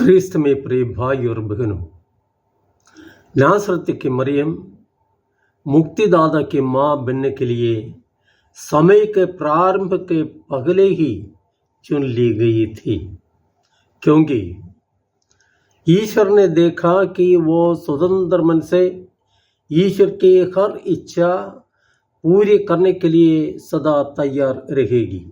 क्रिस्त में प्रिय भाई और बहनों, नासरत की मरियम मुक्तिदाता की माँ बनने के लिए समय के प्रारंभ के पहले ही चुन ली गई थी, क्योंकि ईश्वर ने देखा कि वो स्वतंत्र मन से ईश्वर की हर इच्छा पूरी करने के लिए सदा तैयार रहेगी।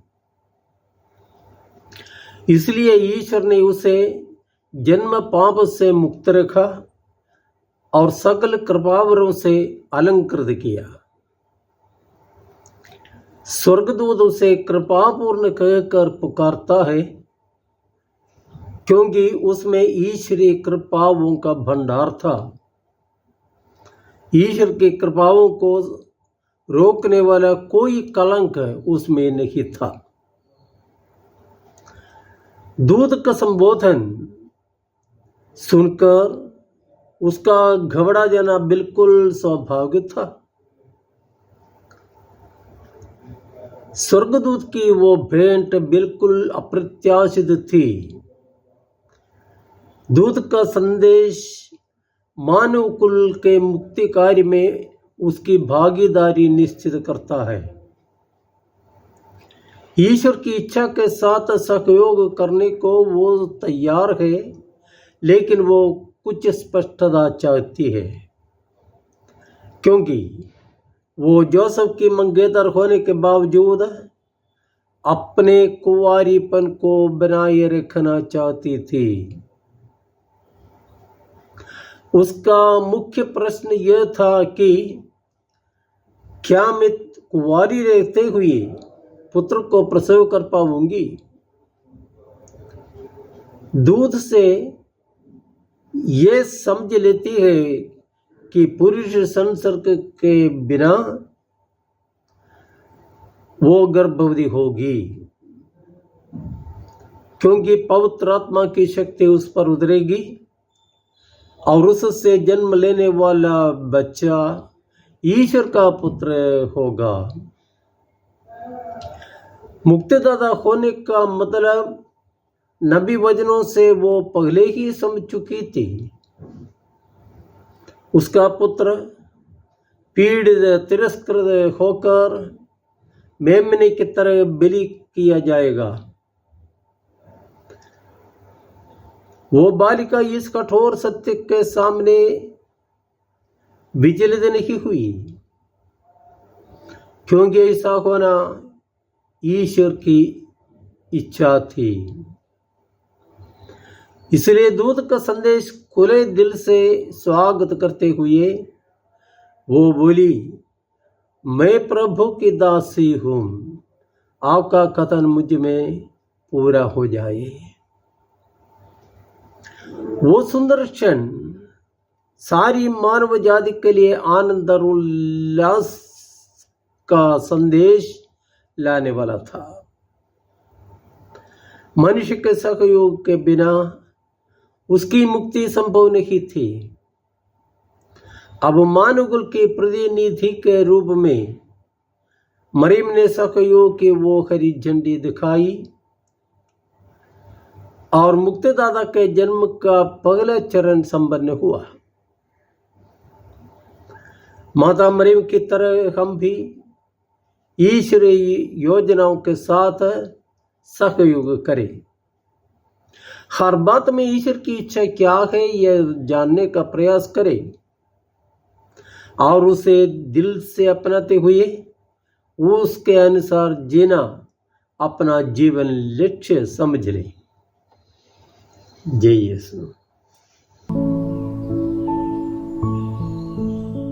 इसलिए ईश्वर ने उसे जन्म पाप से मुक्त रखा और सकल कृपावरों से अलंकृत किया। स्वर्गदूत उसे कृपापूर्ण कहकर पुकारता है, क्योंकि उसमें ईश्वरीय कृपाओं का भंडार था। ईश्वर की कृपाओं को रोकने वाला कोई कलंक उसमें नहीं था। दूत का संबोधन सुनकर उसका घबरा जाना बिल्कुल स्वाभाविक था। स्वर्गदूत की वो भेंट बिल्कुल अप्रत्याशित थी। दूत का संदेश मानव कुल के मुक्ति कार्य में उसकी भागीदारी निश्चित करता है। ईश्वर की इच्छा के साथ सहयोग करने को वो तैयार है, लेकिन वो कुछ स्पष्टता चाहती है, क्योंकि वो जोसेफ की मंगेतर होने के बावजूद अपने कुंवारीपन को बनाए रखना चाहती थी। उसका मुख्य प्रश्न यह था कि क्या मैं कुंवारी रहते हुए पुत्र को प्रसव कर पाऊंगी। दूध से ये समझ लेती है कि पुरुष संसर्ग के बिना वो गर्भवती होगी, क्योंकि पवित्र आत्मा की शक्ति उस पर उतरेगी और उससे जन्म लेने वाला बच्चा ईश्वर का पुत्र होगा। मुक्तिदाता होने का मतलब नबी वचनों से वो पहले ही समझ चुकी थी। उसका पुत्र पीड़ित तिरस्कृत होकर मेमने की तरह बलि किया जाएगा। वो बालिका इस कठोर सत्य के सामने विचलित नहीं हुई, क्योंकि ऐसा होना ईश्वर की इच्छा थी। इसलिए दूत का संदेश खुले दिल से स्वागत करते हुए वो बोली, मैं प्रभु की दासी हूँ, आपका कथन मुझ में पूरा हो जाए। वो सुंदर क्षण सारी मानव जाति के लिए आनंद और उल्लास का संदेश लाने वाला था। मनुष्य के सहयोग के बिना उसकी मुक्ति संभव नहीं थी। अब मानवकुल के प्रतिनिधि के रूप में मरियम ने सहयोग की वो हरी झंडी दिखाई और मुक्तिदाता के जन्म का पहला चरण संपन्न हुआ। माता मरियम की तरह हम भी ईश्वरीय योजनाओं के साथ सहयोग करें। हर बात में ईश्वर की इच्छा क्या है यह जानने का प्रयास करें और उसे दिल से अपनाते हुए उसके अनुसार जीना अपना जीवन लक्ष्य समझ लें। जय यीशु।